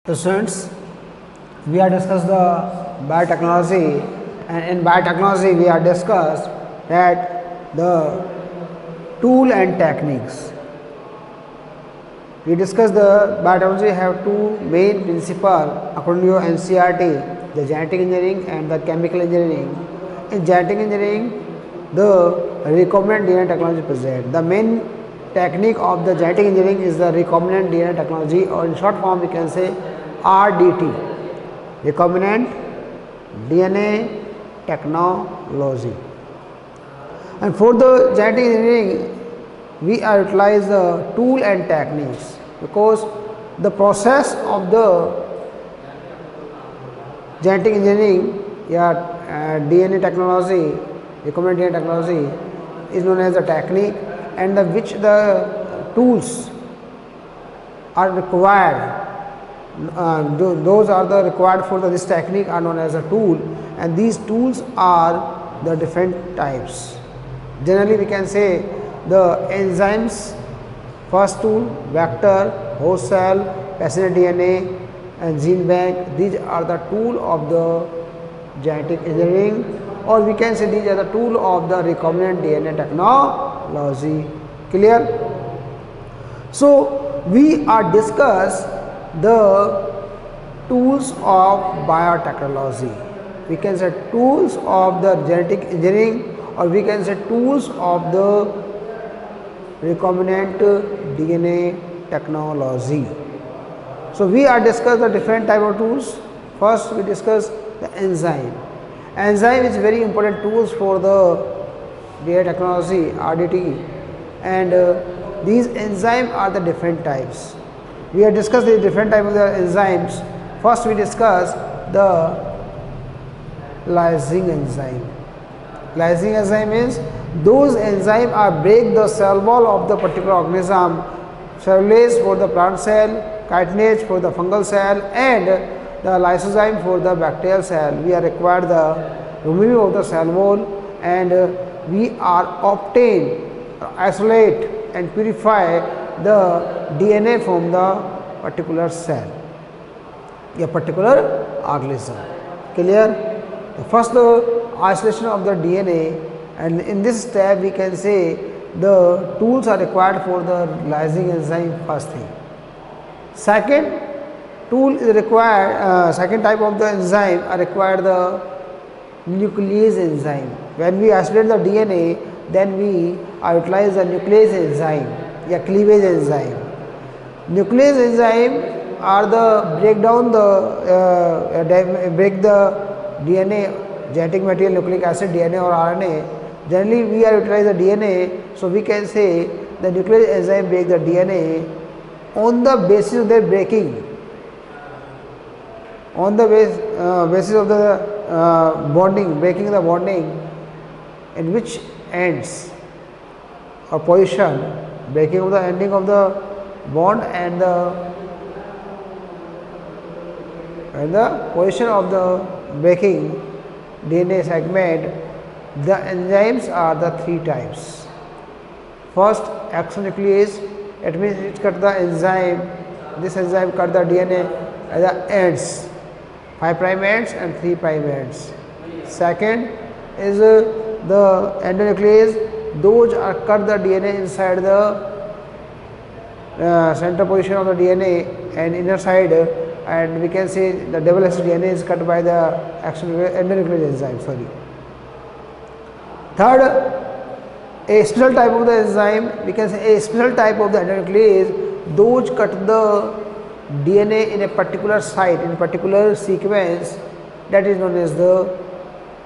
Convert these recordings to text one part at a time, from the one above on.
So students, we are discussed the biotechnology, and in biotechnology we are discussed that the tool and techniques. We discussed the biotechnology have two main principles according to NCERT, the genetic engineering and the chemical engineering. In genetic engineering, the recombinant DNA technology present. The main technique of the genetic engineering is the recombinant DNA technology, or in short form we can say RDT, recombinant DNA technology. And for the genetic engineering, we are utilize the tool and techniques, because the process of the genetic engineering, DNA technology, recombinant DNA technology is known as the technique, and which the tools are required. Those are the required for this technique are known as a tool, and these tools are the different types. Generally we can say the enzymes, first tool, vector, host cell, passenger DNA and gene bank. These are the tool of the genetic engineering, or we can say these are the tool of the recombinant DNA technology. Clear? So we are discuss the tools of biotechnology. We can say tools of the genetic engineering, or we can say tools of the recombinant DNA technology. So we are discuss the different type of tools. First we discuss the enzyme. Enzyme is very important tools for the DNA technology, RDT, and these enzymes are the different types. We have discussed the different types of the enzymes. First we discuss the lysing enzyme. Lysing enzyme is those enzymes are break the cell wall of the particular organism, cellulase for the plant cell, chitinase for the fungal cell, and the lysozyme for the bacterial cell. We are required the removing of the cell wall, and we are obtain, isolate and purify the DNA from the particular cell, a particular organism. Clear? The first the isolation of the DNA, and in this step we can say the tools are required for the lysing enzyme. First thing. Second tool is required, second type of the enzyme are required the nuclease enzyme. When we isolate the DNA, then we utilize the nuclease enzyme, cleavage enzyme. Nuclease enzyme are the break down the break the DNA, genetic material, nucleic acid, DNA or RNA. Generally we are utilize the DNA, so we can say the nuclease enzyme break the DNA on the basis of their breaking, on the basis of the bonding, breaking the bonding, in which ends or position, breaking of the ending of the bond and the position of the breaking DNA segment. The enzymes are the three types. First, exonuclease, it means it cut the enzyme, this enzyme cut the DNA at the ends, 5' ends and 3' ends. Second is the endonuclease, those are cut the DNA inside the center position of the DNA and inner side, and we can say the double-helix DNA is cut by the endonuclease enzyme. Third, a special type of the enzyme, we can say a special type of the endonuclease, those cut the DNA in a particular site, in a particular sequence, that is known as the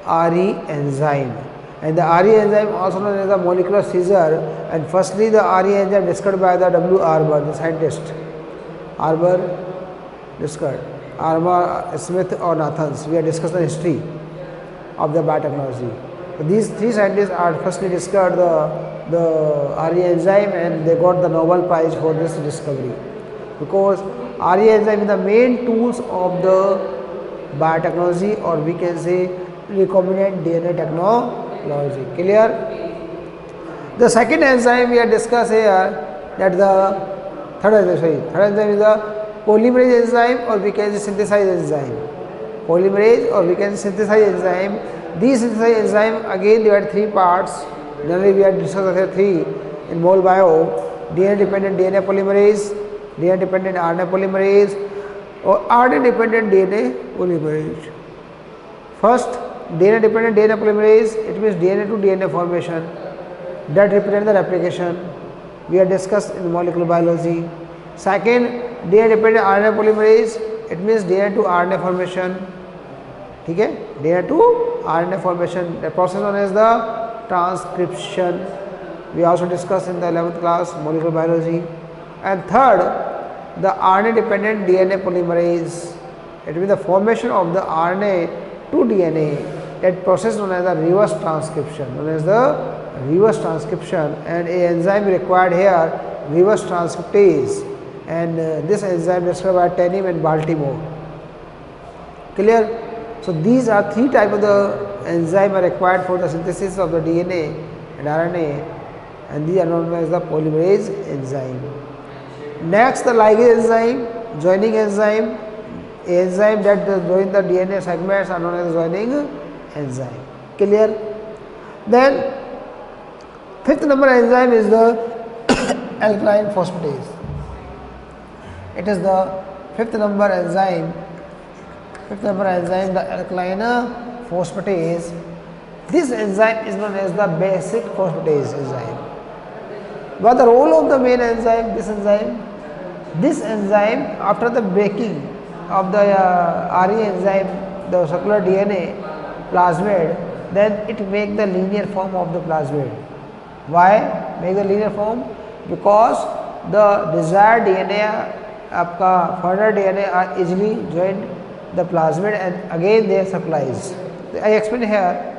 RE enzyme. And the RE enzyme also known as the molecular scissor, and firstly the RE enzyme discovered by the W. Arbor, the scientist. Arbor discovered, Arbor, Smith or Nathans. We have discussed the history of the biotechnology. So these three scientists are firstly discovered the RE enzyme, and they got the Nobel Prize for this discovery, because RE enzyme is the main tools of the biotechnology, or we can say recombinant DNA technology. Clear? The second enzyme we have discussed here, that the third enzyme is the polymerase enzyme or we can say synthesize enzyme. Polymerase or we can synthesize enzyme. These synthesize enzyme again divide three parts. Generally we have discussed other three in mole bio. DNA dependent DNA polymerase, DNA dependent RNA polymerase or RNA dependent DNA polymerase. First, DNA dependent DNA polymerase, it means DNA to DNA formation that represents the replication we have discussed in molecular biology. Second, DNA dependent RNA polymerase, it means DNA to RNA formation. ठीक है, DNA to RNA formation, the process known as the transcription. We also discussed in the 11th class molecular biology. And third, the RNA dependent DNA polymerase, it means the formation of the RNA to DNA, that process known as the reverse transcription, and a enzyme required here, reverse transcriptase, and this enzyme described by Tenim and Baltimore. Clear? So these are three types of the enzyme are required for the synthesis of the DNA and RNA, and these are known as the polymerase enzyme. Next, the ligase enzyme, joining enzyme, a enzyme that join the DNA segments are known as joining enzyme. Clear? Then fifth number enzyme is the alkaline phosphatase. It is the fifth number enzyme, the alkaline phosphatase. This enzyme is known as the basic phosphatase enzyme. What the role of the main enzyme? This enzyme after the breaking of the RE enzyme, the circular DNA plasmid, then it make the linear form of the plasmid. Why make the linear form? Because the desired DNA, आपका further DNA are easily joined the plasmid and again they are supplies. I explain here.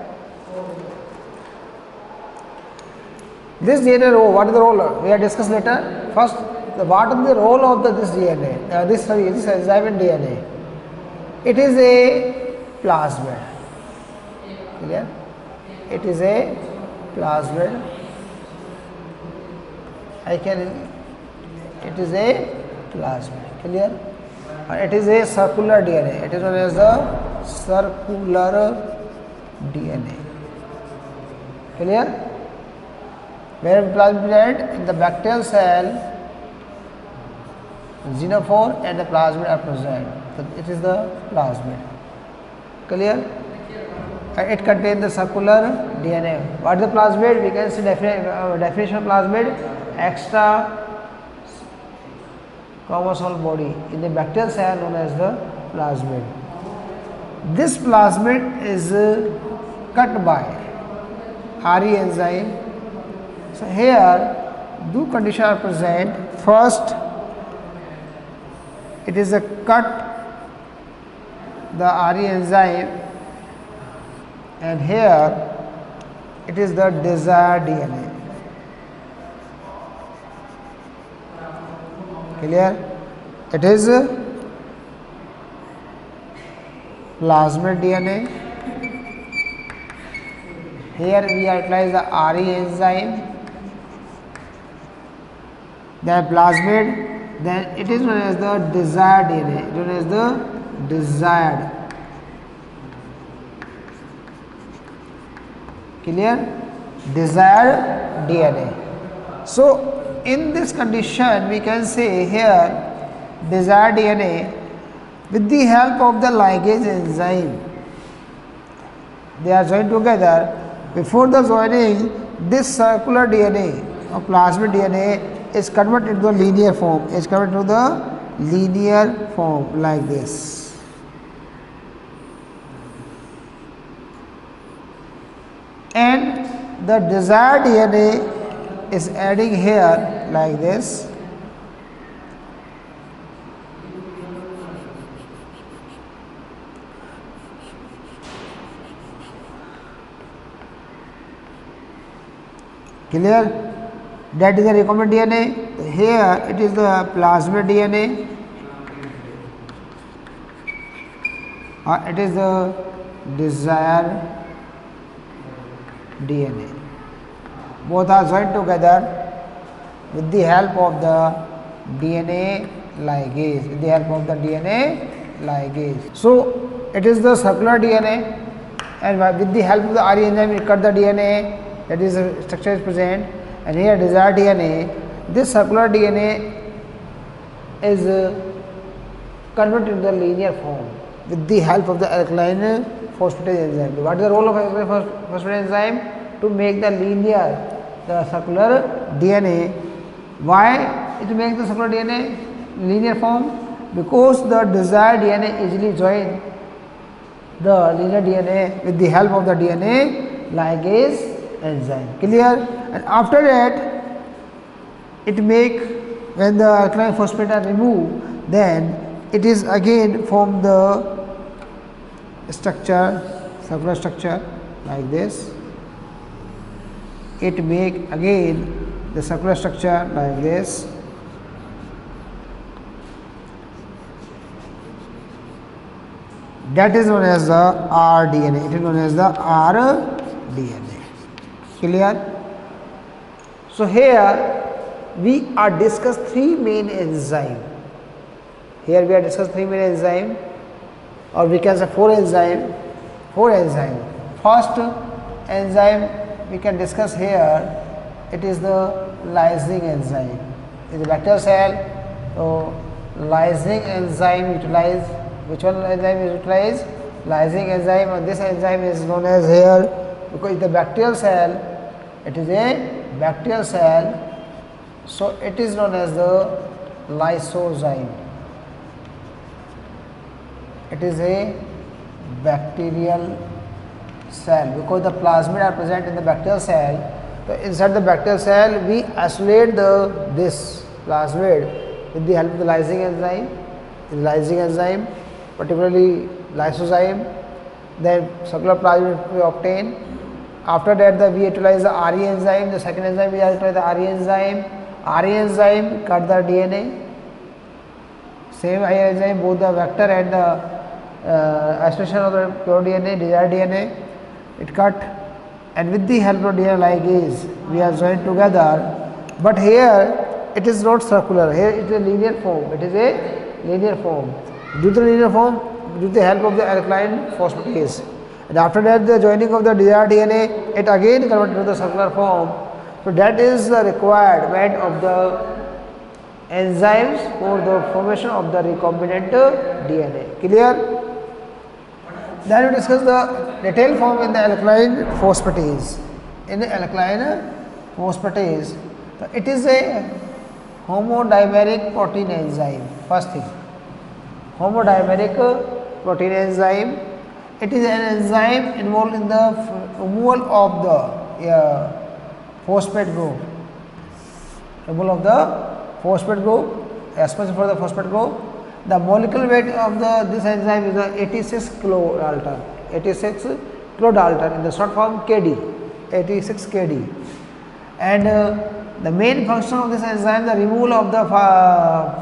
This DNA role, what is the role? We have discussed later. First, what is the role of this DNA? This enzyme in DNA. It is a plasmid. Clear? It is a plasmid. It is a plasmid. Clear? And it is a circular DNA. It is known as the circular DNA. Clear? Where plasmid present? In the bacterial cell, xenophore and the plasmid are present. So it is the plasmid. Clear? And it contains the circular DNA. What is the plasmid? We can see definition of plasmid: extra chromosomal body in the bacterial cell known as the plasmid. This plasmid is cut by RE enzyme. So here two conditions are present. First, it is a cut the RE enzyme, and here it is the desired DNA. Clear? It is plasmid DNA. Here we utilize the RE enzyme, then plasmid, then it is known as the desired DNA, known as the desired. Clear? Desired DNA. So in this condition we can say here desired DNA with the help of the ligase enzyme, they are joined together. Before the joining, this circular DNA or plasmid DNA is converted into the linear form, like this. And the desired DNA is adding here like this. Clear? That is the recombinant DNA. Here it is the plasmid DNA. It is the desired DNA. Both are joined together with the help of the DNA ligase, with the help of the DNA ligase. So it is the circular DNA, and with the help of the RE enzyme we cut the DNA, that is the structure is present, and here desired DNA, this circular DNA is converted to the linear form with the help of the alkaline phosphatase enzyme. What is the role of alkaline phosphatase enzyme? To make the linear, the circular DNA. Why it makes the circular DNA linear form? Because the desired DNA easily join the linear DNA with the help of the DNA ligase enzyme. Clear? And after that, it make, when the alkaline phosphate are removed, then it is again form the structure, circular structure like this. It make again the circular structure like this. That is known as the rDNA. It is known as the rDNA. Clear? So here we are discuss three main enzymes. Here we are discuss three main enzymes, or we can say four enzymes. First enzyme we can discuss here, it is the lysing enzyme. In the bacterial cell, so lysing enzyme utilize, which one enzyme is utilized? Lysing enzyme, and this enzyme is known as here, because the bacterial cell, it is a bacterial cell, so it is known as the lysozyme. It is a bacterial cell, because the plasmid are present in the bacterial cell. So inside the bacterial cell we isolate this plasmid with the help of the lysing enzyme, particularly lysozyme. Then circular plasmid we obtain. After that we utilize the RE enzyme. The second enzyme we utilize the RE enzyme. RE enzyme cut the DNA. Same RE enzyme, both the vector and the isolation of the pure DNA, desired DNA, it cut, and with the help of DNA ligase we are joined together. But here it is not circular, here it is a linear form. It is a linear form. Due to the linear form, due to the help of the alkaline phosphatase, and after that the joining of the desired DNA, it again converted to the circular form. So that is the requirement of the enzymes for the formation of the recombinant DNA. Clear? Then we discuss the detailed form in the alkaline phosphatase. In the alkaline phosphatase, so it is a homodimeric protein enzyme. First thing, homodimeric protein enzyme. It is an enzyme involved in the removal of the phosphate group. Removal of the phosphate group, especially for the phosphate group. The molecular weight of this enzyme is 86 kilodalton. 86 kilodalton in the short form KD. 86 KD. And the main function of this enzyme, the removal of the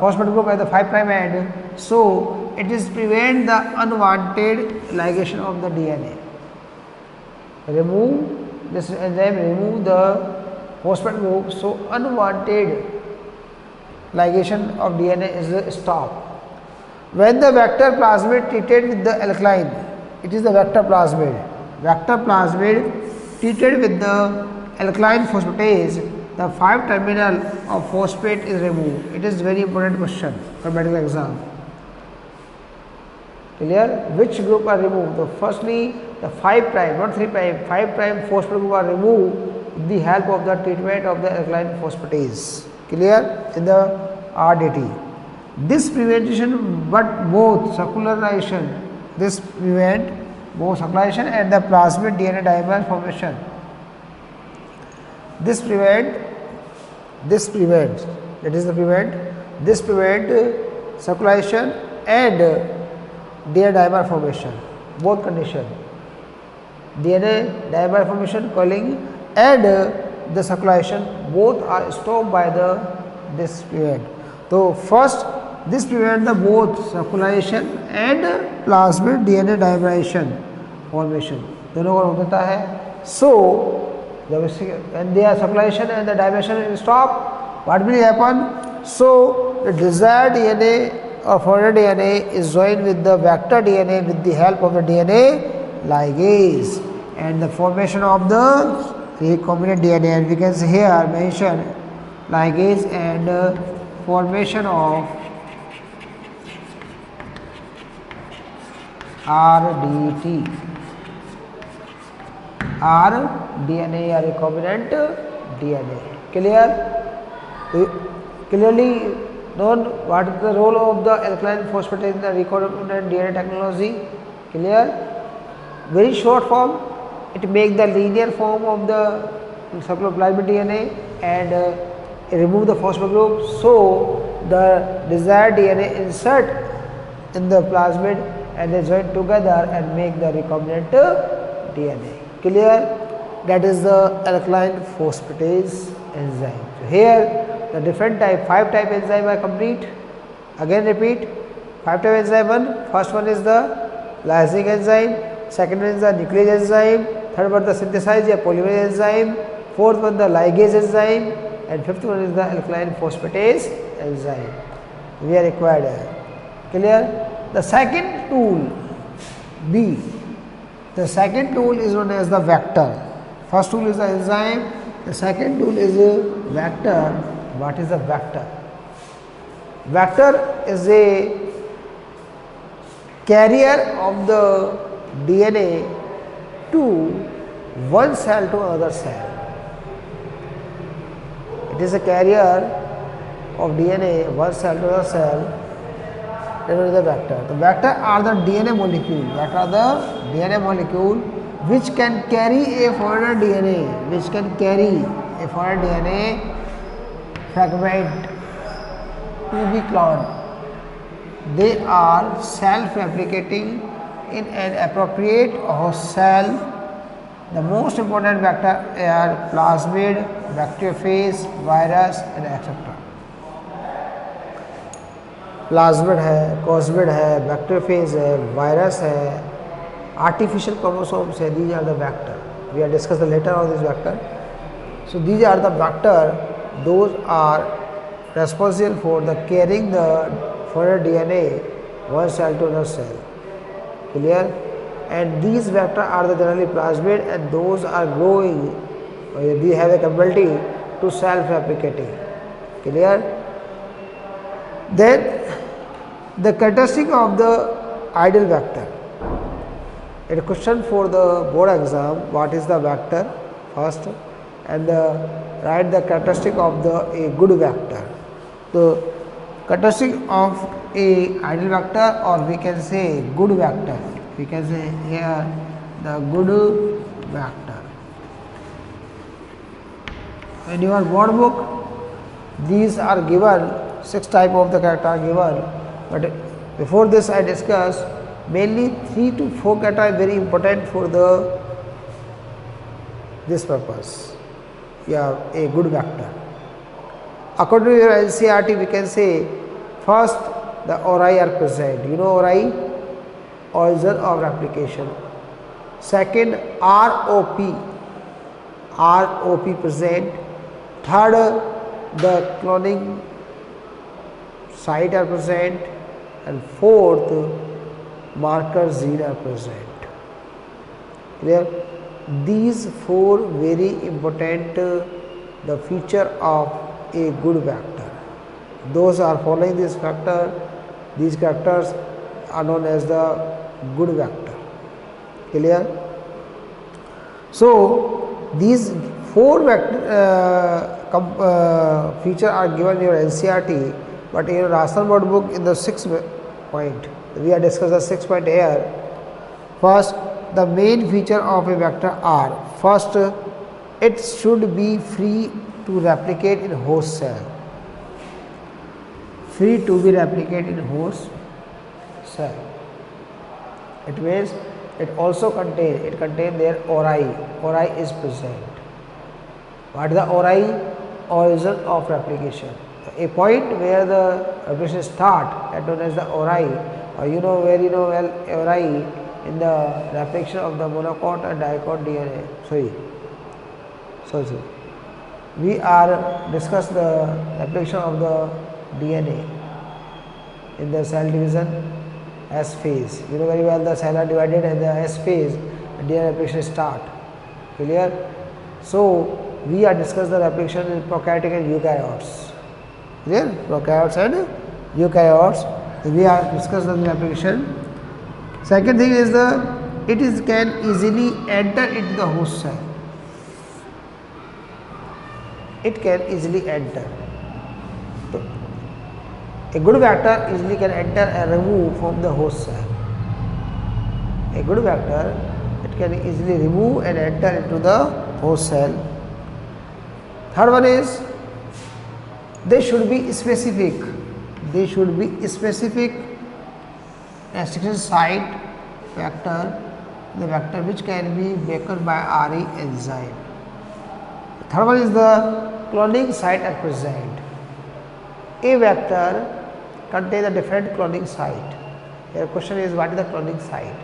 phosphate group at the 5' end. So it is prevent the unwanted ligation of the DNA. This enzyme remove the phosphate group, so unwanted ligation of DNA is stopped. When the vector plasmid treated with the alkaline, it is the vector plasmid. Vector plasmid treated with the alkaline phosphatase, the 5 terminal of phosphate is removed. It is very important question for medical exam. Clear? Which group are removed? So firstly, the 5', not 3', 5' phosphate group are removed with the help of the treatment of the alkaline phosphatase. Clear? In the RDT. This prevention, but both circularization, this prevent both circulation and the plasmid DNA dimer formation. This prevent circulation and DNA dimer formation, both condition. DNA dimer formation, coiling and the circulation, both are stopped by this prevent. So first, this prevent the both circulation and plasmid DNA dimerization formation. दोनों को रोक देता है. So when their circulation and the dimerization is stopped, what will happen? So the desired DNA or foreign DNA is joined with the vector DNA with the help of the DNA ligase and the formation of the recombinant DNA, and we can see here mention ligase and formation of RDT, rDNA or recombinant DNA. Clearly known what is the role of the alkaline phosphatase in the recombinant DNA technology. Clear? Very short form, it makes the linear form of the circular plasmid DNA and remove the phosphor group, so the desired DNA insert in the plasmid and they join together and make the recombinant DNA. Clear? That is the alkaline phosphatase enzyme. So here the different type, 5 type enzyme are complete. Again repeat, 5 type enzyme. First one is the lysing enzyme, second one is the nuclease enzyme, third one the synthesize or polymerase enzyme, fourth one the ligase enzyme, and fifth one is the alkaline phosphatase enzyme. We are required here. Clear? The second tool B. The second tool is known as the vector. First tool is the enzyme. The second tool is a vector. What is a vector? Vector is a carrier of the DNA to one cell to another cell. It is a carrier of DNA one cell to another cell. That is the vector. The vector are the DNA molecule. What are the DNA molecule which can carry a foreign DNA, which can carry a foreign DNA fragment to be cloned. They are self-replicating in an appropriate host cell. The most important vector are plasmid, bacteriophage, virus, and etc. Plasmid है, cosmid है, bacteriophage है, virus है, artificial chromosomes है. These are the vector. We are discuss the later on this vector. So these are the vector. Those are responsible for the carrying the foreign DNA one cell to another cell. Clear? And these vector are the generally plasmid, and those are growing. They have a capability to self-replicating. Clear? Then the characteristic of the ideal vector. A question for the board exam: what is the vector first, and write the characteristic of a good vector. The characteristic of a ideal vector, or we can say good vector. We can say here the good vector. In your board book, these are given. 6 type of the character are given, but before this I discuss mainly 3 to 4 character are very important for this purpose. Yeah, a good vector. According to your NCERT, we can say first the ori are present. You know ori, origin of replication. Second, ROP present. Third, the cloning site are present, and fourth, marker gene are present. Clear? These 4 very important the feature of a good vector. Those are following this factor. These characters are known as the good vector. Clear? So these 4 feature are given in your NCERT. But in your rational board book, in the 6th point, we are discussing the 6th point here. First, the main feature of a vector are: first, it should be free to replicate in host cell. Free to be replicate in host cell. It means it also contain their ori. Ori is present. What is the ori? Origin of replication. A point where the replication start, that known as the ori, or well ori in the replication of the monocot and dicot DNA. We are discuss the replication of the DNA in the cell division S phase. You know very well the cell are divided in the S phase, DNA replication start. Clear? So we are discussing the replication in prokaryotic and eukaryotes. Clear? Prokaryotes and eukaryotes. We are discussing the replication. Second thing is it can easily enter into the host cell. It can easily enter. So, a good vector easily can enter and remove from the host cell. A good vector, it can easily remove and enter into the host cell. Third one is they should be specific. They should be specific restriction site vector, the vector which can be broken by RE enzyme. The third one is the cloning site are present. A vector contains a different cloning site. Your question is what is the cloning site?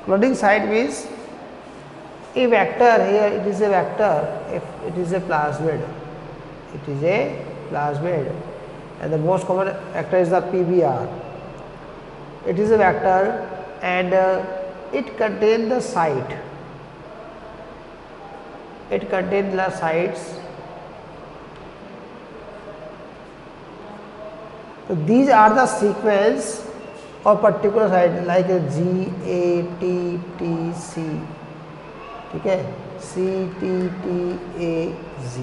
Cloning site means a vector, here it is a vector, if it is a plasmid. It is a plasmid and the most common vector is the PBR. It is a vector and it contains the site. It contains the sites. So these are the sequence of particular site like G, A, T, T, C. Okay, C, T, T, A, Z.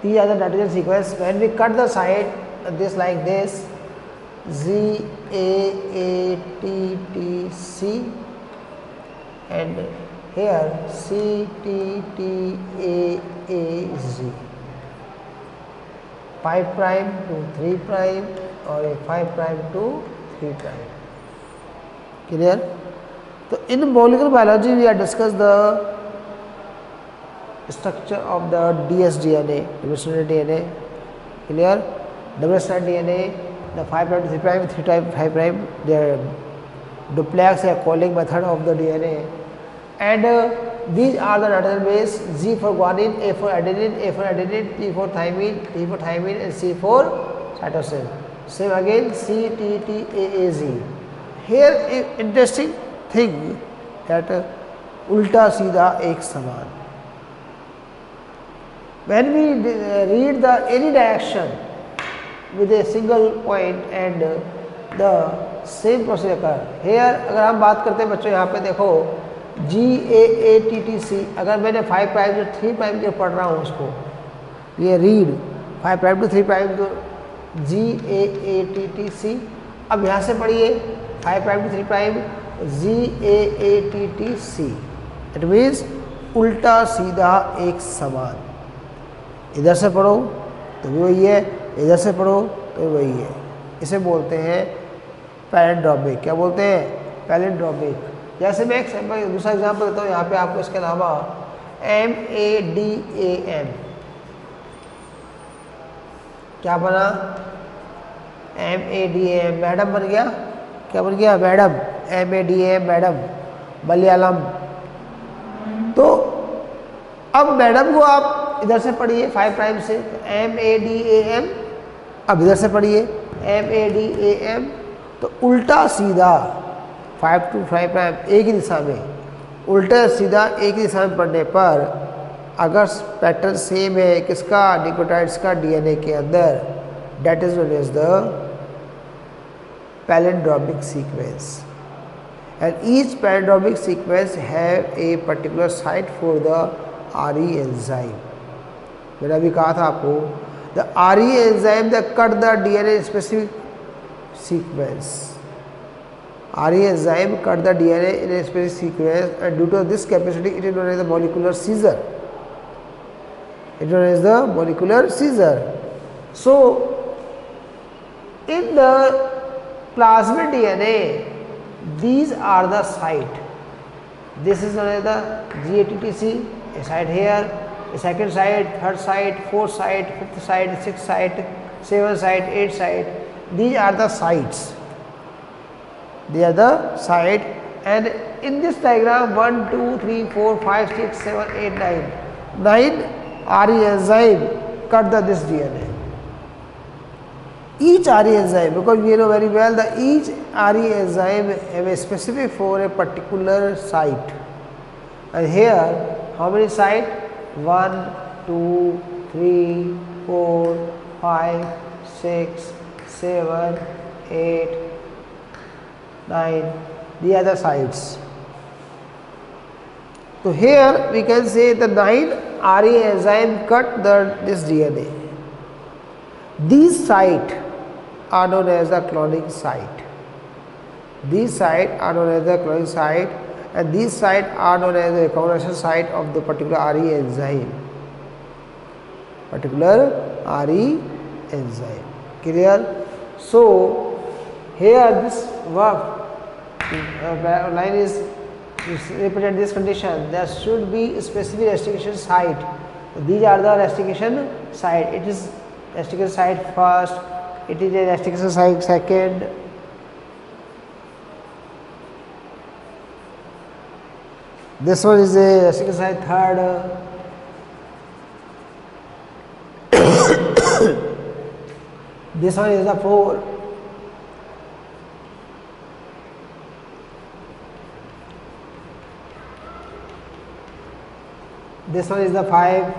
These are the nitrogen sequence. When we cut the site, this like this, Z, A, T, T, C, and here C, T, T, A, Z. 5 prime to 3 prime or a 5 prime to 3 prime. Clear? So in molecular biology we have discussed the structure of the dsDNA, double-stranded DNA. Clear? Double-stranded DNA, the 5 prime to 3 prime, 3 prime, 5 prime, they are duplex or calling method of the DNA. And these are the nitrogen base: G for guanine, A for adenine, A for adenine, T for thymine, T for thymine, and C for cytosine. Same again, C, T, T, A, Z. Here interesting thing that ulta सीधा एक समान. When we read the any direction with a single point and the same process occur. Here अगर हम बात करते हैं बच्चों, यहाँ पे देखो G A A T T C, अगर मैंने 5 प्राइम जो 3 प्राइम के पढ़ रहा हूँ उसको, ये रीड 5 प्राइम टू 3 प्राइम तो G A A T T C. अब यहाँ से पढ़िए 5 prime to 3 prime G A A T T C. It means उल्टा सीधा एक समान. इधर से पढ़ो तो भी वही है, इधर से पढ़ो तो वही है. इसे बोलते हैं पैलिंड्रोमिक. क्या बोलते हैं? पैलिंड्रोमिक. जैसे मैं एक दूसरा एग्जाम्पल देता हूँ, यहाँ पे आपको इसके अलावा MADAM क्या बना? MADAM मैडम बन गया. क्या बन गया? मैडम. MADAM madam, Malayalam. तो अब मैडम को आप इधर से पढ़िए 5 प्राइम से, MADAM. अब इधर से पढ़िए MADAM. तो उल्टा सीधा 5 to 5 प्राइम एक ही दिशा में, उल्टा सीधा एक ही दिशा में पढ़ने पर अगर पैटर्न सेम है किसका? न्यूक्लियोटाइड्स का डीएनए के अंदर, that is known as the palindromic sequence. And each palindromic sequence have a particular site for the RE enzyme. मैंने अभी कहा था आपको, the RE enzyme that cut the DNA specific sequence. RE enzyme cut the DNA in a specific sequence, and due to this capacity, it is known as the molecular scissor. It is known as the molecular scissor. So, in the plasmid DNA, these are the site. This is known as the GATTC, a site here, a second site, third site, fourth site, fifth site, sixth site, seventh site, eighth site. These are the sites. They are the site, and in this diagram 1, 2, 3, 4, 5, 6, 7, 8, 9. 9 RE enzyme cut this DNA. Each RE enzyme, because we know very well that each RE enzyme have a specific for a particular site, and here how many site? 1, 2, 3, 4, 5, 6, 7, 8, 9. These are the sites. So here we can say the 9 RE enzyme cut this DNA. These sites are known as the cloning site. These sites are known as the cloning site, and these sites are known as the recognition site of the particular RE enzyme. Clear? So here this verb line is represent this condition. There should be a specific restriction site. These are the restriction site. It is restriction site first, it is a restriction site second, this one is a restriction site third, this one is the 4, this one is the 5.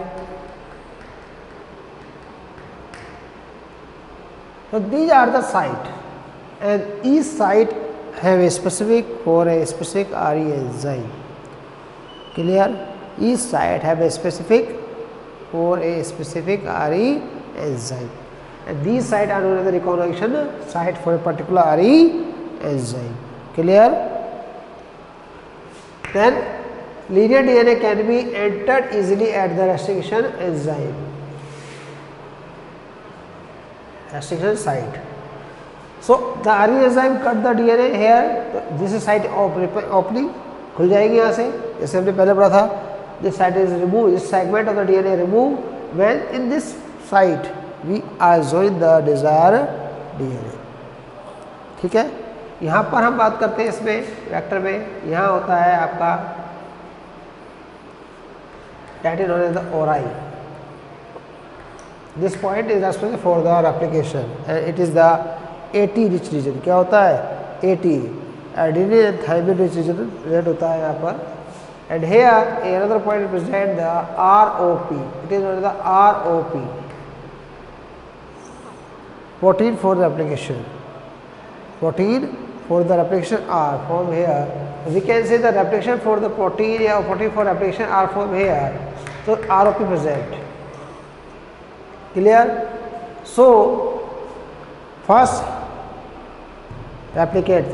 So these are the site, and each site have a specific for a specific RE enzyme. Clear? Each site have a specific for a specific RE enzyme, and these sites are known as the recognition site for a particular RE enzyme. Clear? Then linear DNA can be entered easily at the restriction enzyme, restriction site. So the RE enzyme cut the DNA here. This is site opening, खुल जाएगी यहाँ से, जैसे हमने पहले पढ़ा था. This site is removed, this segment of the DNA removed when in this site we are join the desired DNA. ठीक है, यहाँ पर हम बात करते हैं इसमें वेक्टर में. यहाँ होता है आपका that is known as the ORI. This point is responsible for the replication, and it is the AT rich region. क्या होता है? AT, adenine and thymine rich region present होता है यहाँ पर. And here another point represent the ROP. It is known as the ROP, protein for the replication. Protein for the replication are formed here. We can say the replication for the protein or protein for replication are formed here. So ROP present. Clear? So first replicate,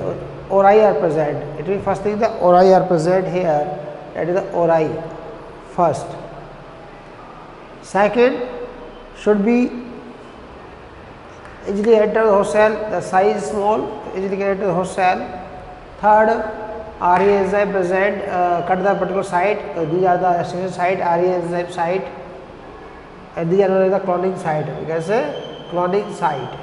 ORI are present. It will first thing the ORI are present here. That is the ORI first. Second should be easily enter the host cell. The size is small, easily can enter the host cell. Third, RE enzyme present, cut the particular site. These are the restriction site, RE enzyme site, and these are known as the cloning site. We can say cloning site.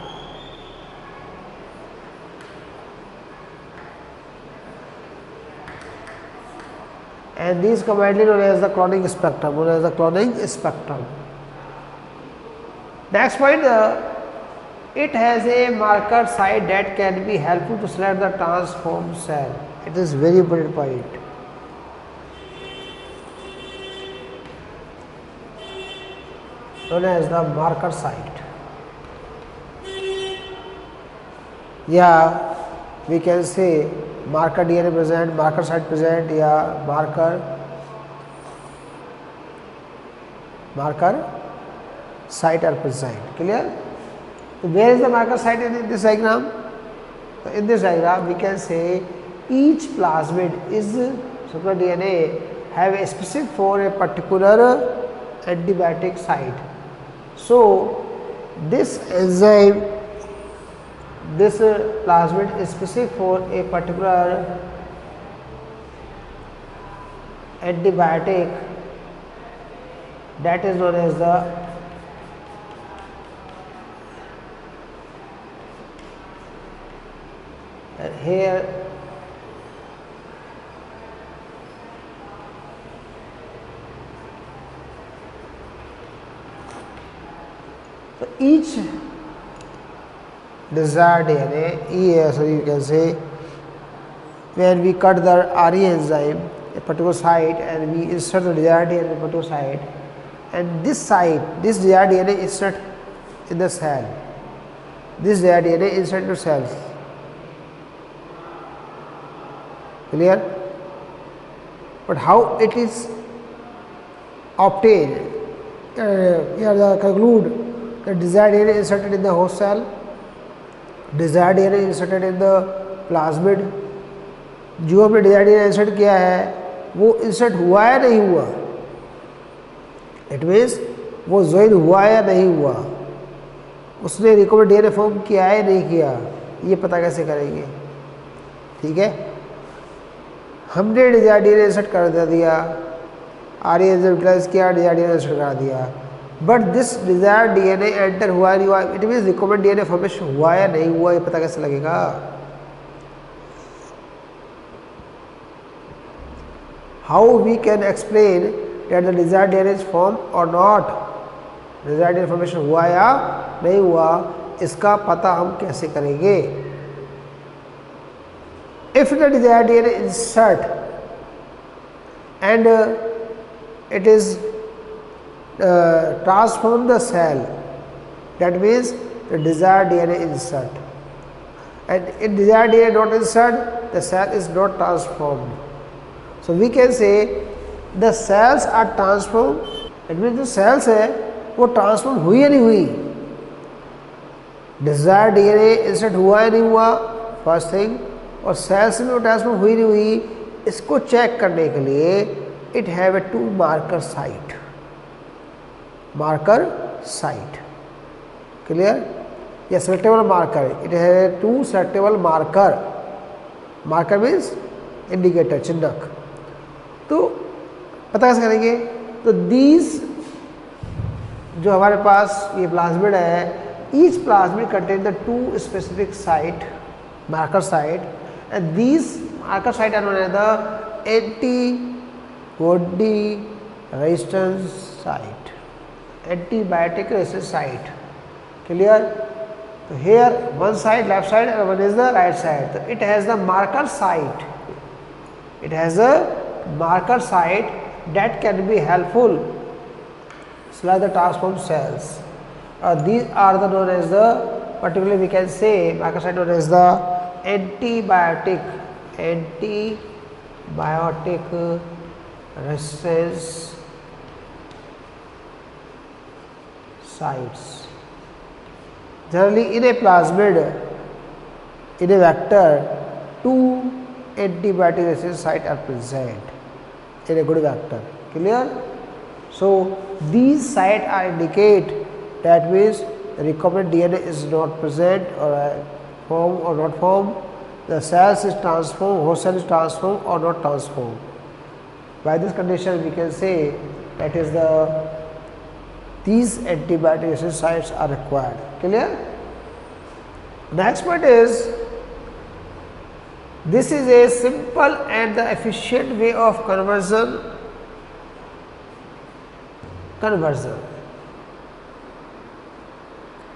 And these commonly known as the cloning spectrum. Known as the cloning spectrum. Next point, it has a marker site that can be helpful to select the transformed cell. It is very important point. Known as the marker site. Yeah, we can say marker DNA present, marker site present, yeah, marker site are present. Clear? So where is the marker site in this diagram? So in this diagram we can say each plasmid is circular DNA have a specific for a particular antibiotic site. So this enzyme, this plasmid is specific for a particular antibiotic, that is known as the here So each desired DNA, so you can say, when we cut the RE enzyme a particular site and we insert the desired DNA in a particular site, and this site, this desired DNA insert in the cell, this desired DNA insert into cells. Clear? But how it is obtained? Here conclude that desired DNA inserted in the host cell, desired DNA inserted in the plasmid. जो हमने desired DNA insert किया है वो insert हुआ या नहीं हुआ, it means वो ज्वाइन हुआ या नहीं हुआ, उसने रिकॉम्बिनेंट DNA फॉर्म किया है या नहीं किया, ये पता कैसे करेंगे? ठीक है, हमने डिजायर DNA इंसर्ट कर दिया, RE एंजाइम यूटिलाइज किया, डिजायर DNA इंसर्ट करा दिया, but this desire DNA enter हुआ नहीं हुआ, it means recombinant DNA formation हुआ या नहीं हुआ, ये पता कैसे लगेगा? How we can explain that the desired DNA is formed or not, desired DNA formation हुआ या नहीं हुआ, इसका पता हम कैसे करेंगे? If the desired DNA insert and it is transform the cell, that means the desired DNA insert, and if desired DNA not insert, the cell is not transformed. So we can say the cells are transformed, it means the cells है वो transform हुई या नहीं हुई, desired DNA insert हुआ या नहीं हुआ, फर्स्ट थिंग, और सेल्स में वो ट्रांसफॉर्म हुई नहीं हुई, इसको चेक करने के लिए it have a two marker site, marker site, clear, या selectable marker, it have to selectable marker, marker means indicator, चिन्हक. तो पता कैसे करेंगे? तो दीज जो हमारे पास ये प्लाज्मिड है, each plasmid contain the two specific site, marker site, and these marker site are known as the antibody resistance site, antibiotic resistance site, clear. तो here one side left side and one is the right side, so it has the marker site, it has a marker site that can be helpful like the transformed cells. These are the known as the, particularly we can say marker site known as the antibiotic resistance sites. Generally in a plasmid, in a vector, two antibiotic resistance sites are present in a good vector, clear. So these sites are indicate, that means the recombinant DNA is not present or formed or not formed, the cells is transformed, host cell is transformed or not transformed. By this condition we can say that is these antibiotic resistance sites are required, clear. Next point is, this is a simple and the efficient way of conversion.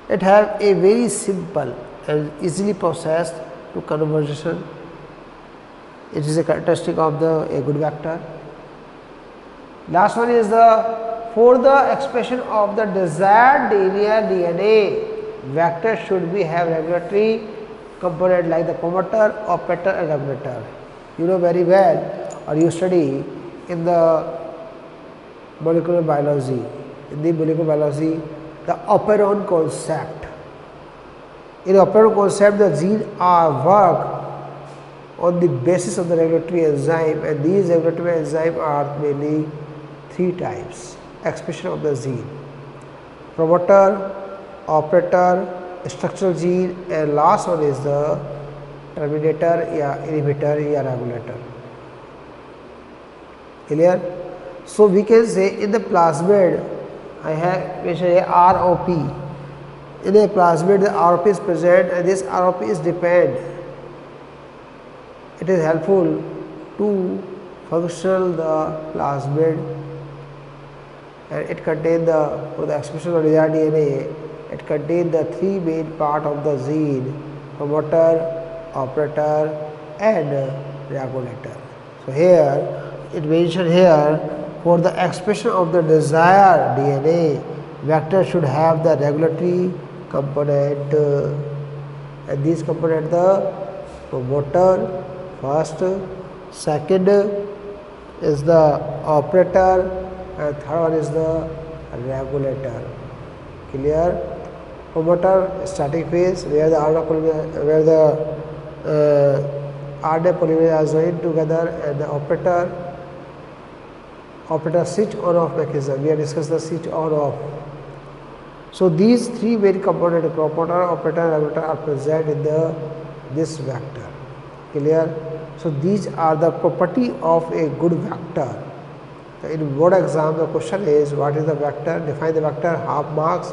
It have a very simple and easily processed to conversion. It is a characteristic of a good vector. Last one is for the expression of the desired linear DNA, vector should have regulatory component like the promoter, operator and regulator. You know very well, or you study in the molecular biology. In the molecular biology, the operon concept. In the operon concept, the genes are work on the basis of the regulatory enzyme, and these regulatory enzymes are mainly three types: expression of the gene, promoter, operator, structural gene, and last one is the terminator या inhibitor या regulator. Clear? So we can say in the plasmid, I have mentioned a ROP. In a plasmid, the ROP is present, and this ROP is depend. It is helpful to function the plasmid, and it contains for the expression of desired DNA, it contains the three main part of the gene: promoter, operator, and regulator. So here it mentioned here, for the expression of the desired DNA, vector should have the regulatory component, and these component the promoter first, second is the operator, and third one is the regulator. Clear? Promoter starting phase, where the RNA polymerase are joined together, and the operator switch on off mechanism. We have discussed the switch on off. So these three main components, promoter, operator, and regulator, are present in this vector. Clear? So these are the property of a good vector. So in board exam, the question is, what is the vector? Define the vector, half marks,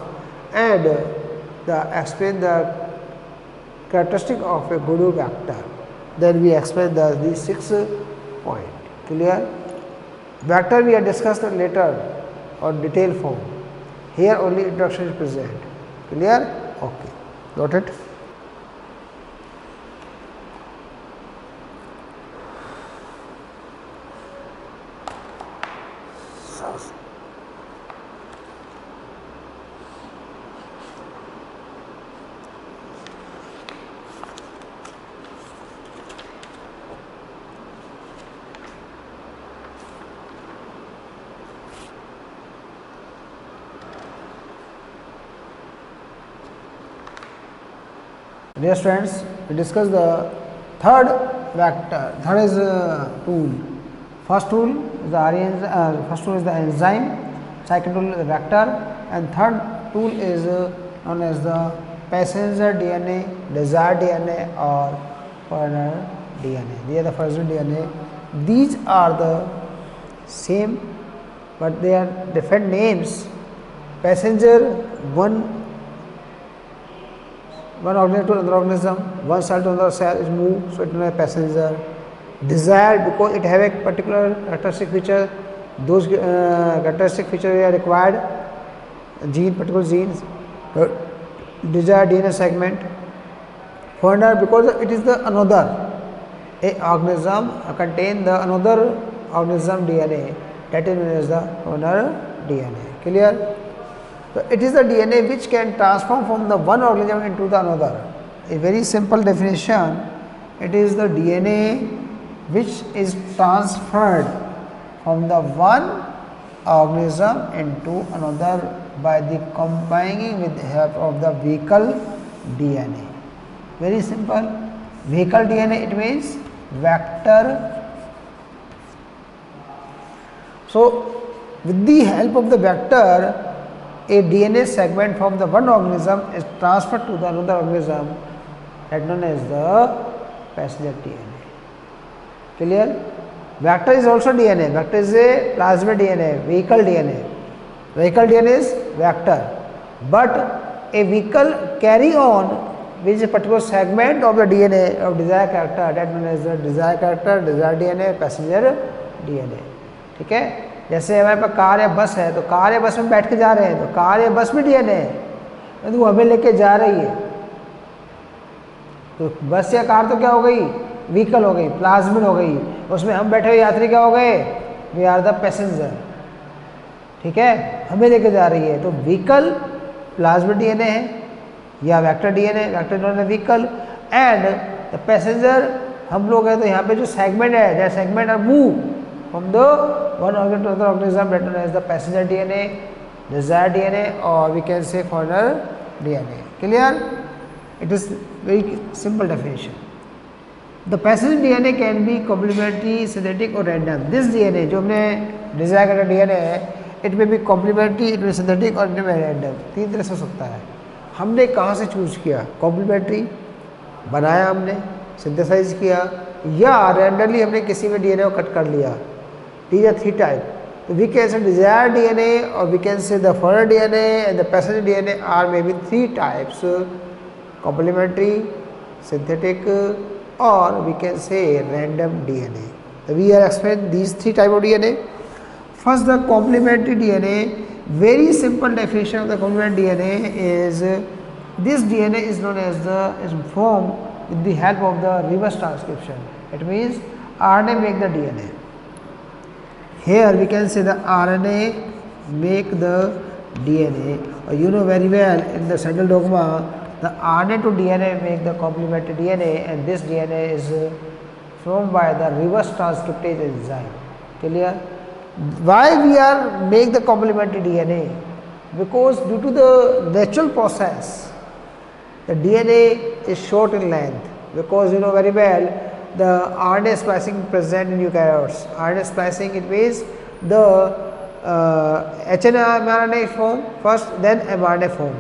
and explain the characteristic of a good vector. Then we explain these 6 points. Clear? Vector we have discussed later on detailed form. Here only introduction is present. Clear? Okay. Got it? Dear students, we discuss the third vector. Third is tool. First tool is the enzyme. Second tool is the vector, and third tool is known as the passenger DNA, desired DNA, or foreigner DNA. These are the foreigner DNA. These are the same, but they are different names. Passenger, one organism to another organism, one cell to another cell is moved, so it is known as passenger. Desired, because it have a particular characteristic feature, those characteristic features are required, particular genes, desired DNA segment. Foreigner, because it is the another, a organism contain the another organism DNA, that is known as the foreigner DNA. Clear? So it is the DNA which can transform from the one organism into the another. A very simple definition, it is the DNA which is transferred from the one organism into another by the combining with the help of the vehicle DNA. Very simple. Vehicle DNA, it means vector. So with the help of the vector, a DNA segment from the one organism is transferred to the another organism, that known as the passenger DNA. Clear? Vector is also DNA. Vector is a plasmid DNA, vehicle DNA. Vehicle DNA is vector, but a vehicle carry on with a particular segment of the DNA of desired character, that known as the desired character, desired DNA, passenger DNA. ठीक है? जैसे हमारे पास car या बस है, तो car या बस में बैठ के जा रहे हैं, तो कार या बस में डीएनए है, तो वो हमें लेके जा रही है। तो बस या कार तो क्या हो गई? व्हीकल हो गई, प्लाज्मिड हो गई, उसमें हम बैठे हुए यात्री क्या हो गए? We are the passenger. ठीक है, हमें लेके जा रही है। तो व्हीकल प्लाज्मिड डीएनए है या vector DNA, vector DNA vehicle, and the passenger हम लोग हैं। तो यहाँ पे जो सेगमेंट है, that segment are move from the one organ to another organism, that known as the passenger DNA, desired DNA, or we can say foreigner DNA. Clear? It is very simple definition. The passenger DNA can be complementary, synthetic or random. This DNA जो हमने desired करना DNA है, it may be complementary, it may be synthetic or it may be random. तीन तरह से हो सकता है। हमने कहाँ से चूज किया? complementary बनाया हमने, synthesize किया, या randomly हमने किसी में DNA को कट कर लिया। These are three types. So we can say desired DNA, or we can say the foreigner DNA and the passenger DNA are maybe three types: complementary, synthetic, or we can say random DNA. So we are explaining these three types of DNA. First, the complementary DNA, Very simple definition of the complementary DNA is this DNA is known as is formed with the help of the reverse transcription. It means RNA make the DNA. Here we can say the RNA make the DNA. You know very well in the central dogma the RNA to DNA make the complementary DNA, and this DNA is formed by the reverse transcriptase enzyme. Clear? Why we are make the complementary DNA? Because due to the natural process, the DNA is short in length. Because you know very well the RNA splicing present in eukaryotes. RNA splicing, it means the hnRNA form first, then mRNA form.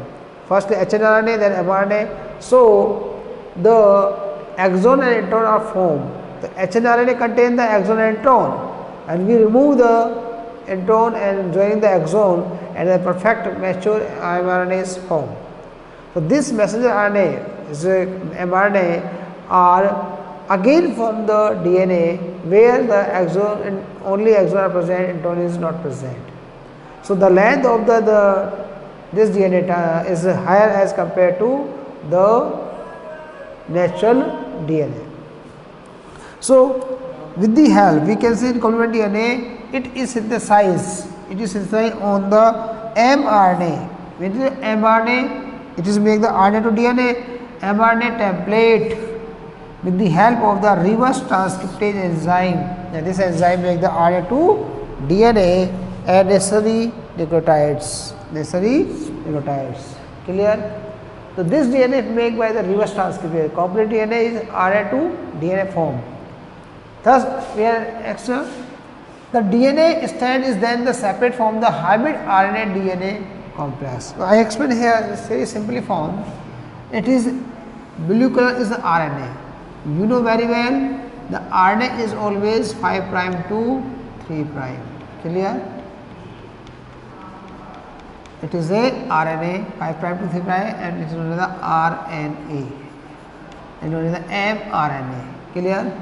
First the hnRNA, then mRNA. So the exon and intron are formed. The hnRNA contain the exon and intron, and we remove the intron and join the exon, and the perfect mature mRNA is formed. So this messenger RNA is mRNA are again from the DNA where the exon and only exon are present, intron is not present. So the length of this DNA is higher as compared to the natural DNA. So with the help we can say in complementary DNA it is synthesized on the mRNA. With the mRNA it is make the RNA to DNA, mRNA template with the help of the reverse transcriptase enzyme, and this enzyme make the RNA to DNA and necessary nucleotides. Clear? So this DNA is made by the reverse transcriptase. Complementary DNA is RNA to DNA form. Thus, we are extra. The DNA strand is then the separate from the hybrid RNA DNA complex. So I explain here this very simply form. It is blue color is the RNA. You know very well the RNA is always 5 prime to 3 prime. Clear? It is a RNA 5 prime to 3 prime, and it is known as the RNA and known as the mRNA. Clear?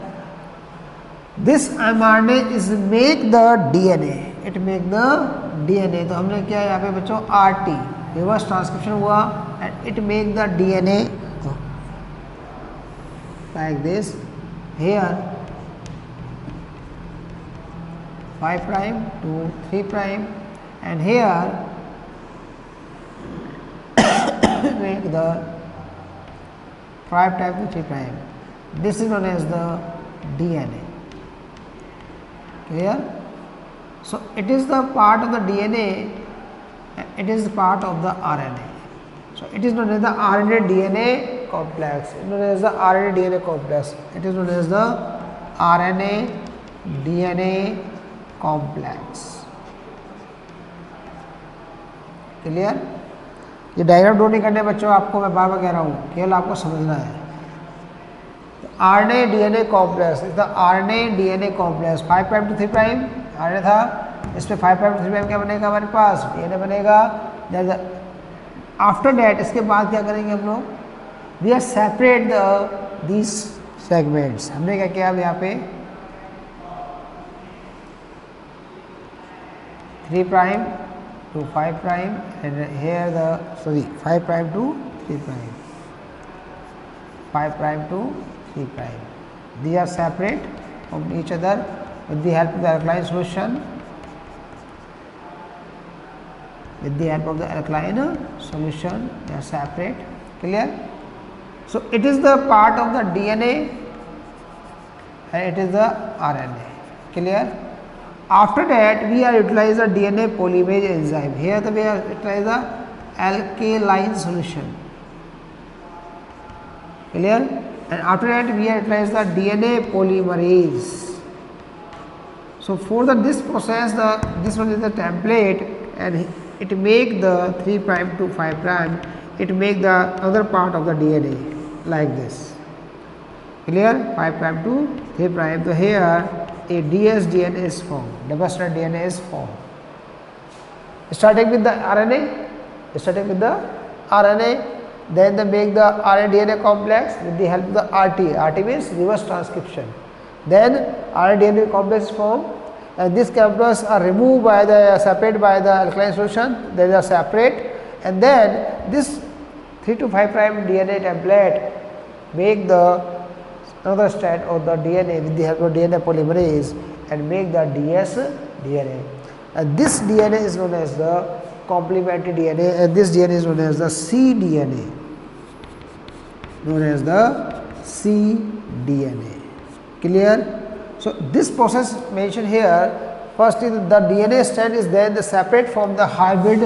This mRNA is make the DNA. It make the DNA. तो हमने क्या यहाँ पे बच्चों RT reverse transcription हुआ, and it make the DNA like this. Here 5 prime to 3 prime, and here make the 5 prime to 3 prime. This is known as the DNA. Clear? So it is the part of the DNA, it is part of the RNA. So it is known as the RNA DNA complex. It is known as the RNA DNA complex. It is known as the RNA DNA complex. Clear? ये diagram draw नहीं करने बच्चों, आपको मैं बार बार कह रहा हूँ, केवल आपको समझना है. RNA DNA complex is the RNA DNA complex. 5 prime to 3 prime RNA था, इस पे 5 prime to 3 prime क्या बनेगा हमारे पास? DNA बनेगा. After that इसके बाद क्या करेंगे हम लोग? We are separate these segments. हमने क्या किया अब यहाँ पे 3 prime to 5 prime, and here the 5 prime to 3 prime, 5 prime to 3 prime. These are separate from each other with the help of the alkaline solution. With the help of the alkaline solution, they are separate. Clear? So it is the part of the DNA and it is the RNA. Clear? After that, we are utilize the DNA polymerase enzyme. Here we are utilize the alkaline solution. Clear? And after that, we are utilize the DNA polymerase. So for this process, this one is the template, and it make the 3 prime to 5 prime. It make the other part of the DNA like this. Clear? 5 prime to 3 prime. So here a dsDNA is formed, double-stranded DNA is formed. Starting with the RNA, then they make the RNA DNA complex with the help of the RT. RT means reverse transcription. Then RNA DNA complex is formed, and these chemicals are removed by the separated by the alkaline solution, they are separate, and then this 3 to 5 prime DNA template make the another strand of the DNA with the help of DNA polymerase and make the dsDNA, and this DNA is known as the complementary DNA, and this DNA is known as the cDNA, known as the cDNA. Clear? So this process mentioned here, first is the DNA strand is then the separate from the hybrid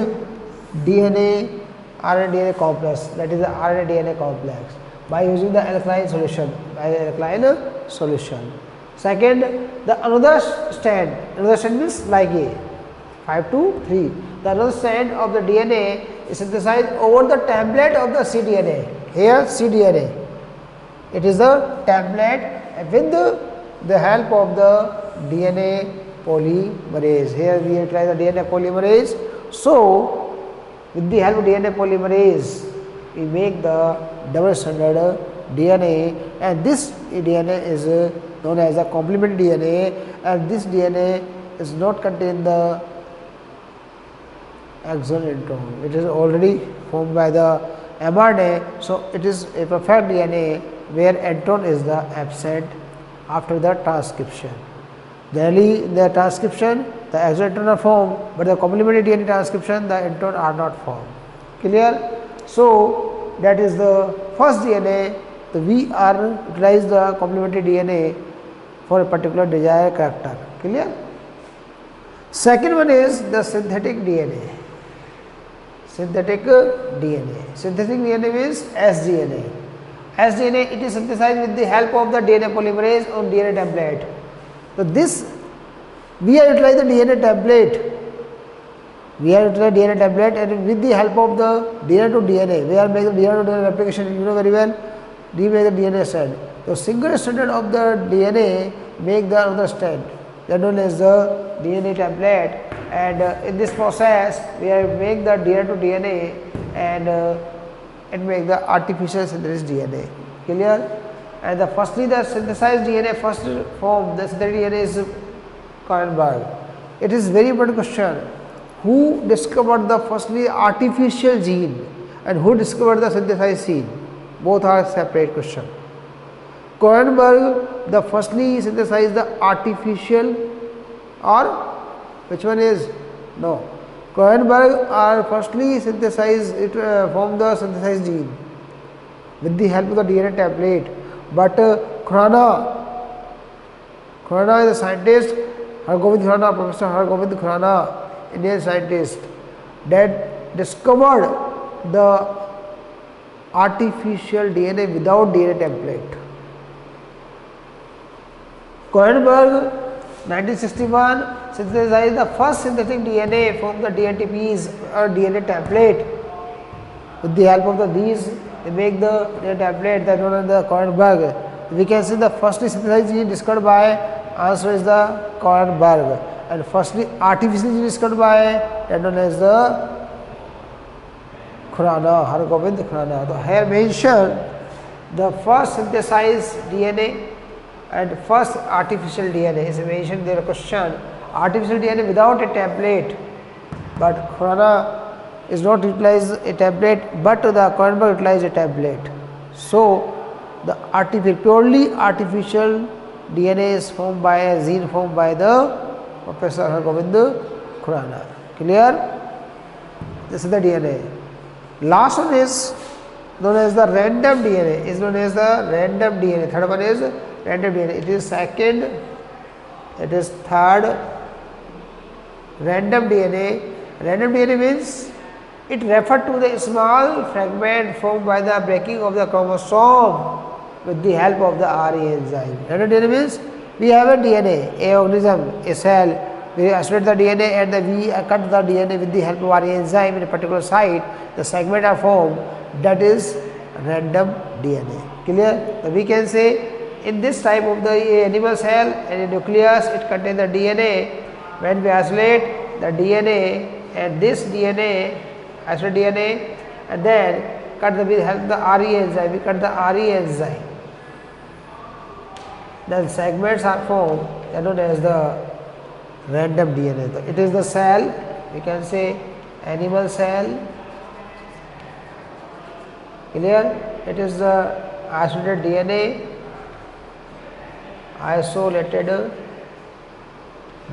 DNA RNA DNA complex, that is the RNA DNA complex, by using the alkaline solution, Second, the another strand means like A 5 to 3. The another strand of the DNA is synthesized over the template of the cDNA. Here cDNA, it is the template with the help of the DNA polymerase. Here we utilize the DNA polymerase. So with the help of DNA polymerase, we make the double stranded DNA, and this DNA is known as the complementary DNA, and this DNA is not contain the exon intron. It is already formed by the mRNA, so it is a perfect DNA where intron is the absent after the transcription. Generally in the transcription the exon intron are formed, but the complementary DNA transcription the intron are not formed. Clear? So that is the first DNA. We are utilize the complementary DNA for a particular desired character. Clear? Second one is the synthetic DNA. Synthetic DNA. Synthetic DNA means sDNA. sDNA, it is synthesized with the help of the DNA polymerase on DNA template. So this we are utilizing the DNA template. We are utilizing DNA template, and with the help of the DNA to DNA, we are making DNA to DNA replication. You know very well. We make the DNA strand. So single strand of the DNA make the another strand. That known as the DNA template, and in this process we are make the DNA to DNA and make the artificial synthesis DNA. Clear? And the firstly the synthesized DNA first form, the synthetic DNA is Kornberg. It is very important question. Who discovered the firstly artificial gene and who discovered the synthesized gene? Both are separate question. Kornberg the firstly synthesized the artificial, or which one is? No. Kornberg are firstly synthesized it from the synthesized gene with the help of the DNA template. But Khurana is a scientist, Hargobind Khurana, Professor Hargobind Khurana, Indian scientist, that discovered the artificial DNA without DNA template. Kornberg 1961 synthesized the first synthetic DNA from the DNTPs or DNA template. With the help of these, they make the DNA template that known as the Kornberg. We can see the firstly synthesized gene discovered by, answer is the Kornberg, and firstly artificial gene discovered by, that known as the Khurana, Hargobind Khurana. So here mentioned the first synthesized DNA and first artificial DNA is mentioned there. Question: artificial DNA without a template, but Khurana is not utilized a template, but the Kornberg utilized a template. So the purely artificial DNA is formed by a gene formed by the Professor Hargobind Khurana. Clear? This is the DNA. Last one is known as the random DNA. Is known as the random DNA. Third one is random DNA. It is second. It is third. Random DNA. Random DNA means it refers to the small fragment formed by the breaking of the chromosome with the help of the RE enzyme. Random DNA means we have a DNA, a organism, a cell. We isolate the DNA and we cut the DNA with the help of RE enzyme in a particular site. The segment are formed. That is random DNA. Clear? So we can say in this type of the animal cell and the nucleus, it contains the DNA. When we isolate the DNA and this DNA, isolate DNA, and then cut with the help of the RE enzyme, we cut the RE enzyme. Then segments are formed, known as the random DNA. So it is the cell, we can say animal cell, clear. It is the isolated DNA, isolated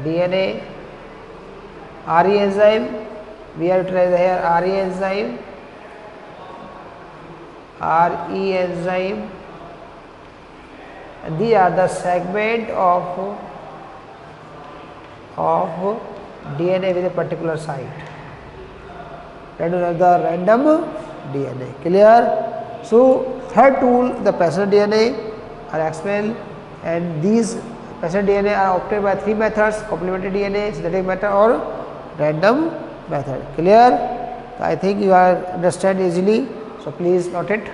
DNA. RE enzyme, we are utilizing here RE enzyme, RE enzyme, and these are the segment of DNA with a particular site. That is the random DNA, clear. So third tool, the passenger DNA are explained, and these passenger DNA are obtained by three methods: complementary DNA, synthetic method, or random method, clear. So I think you are understand easily, so please note it.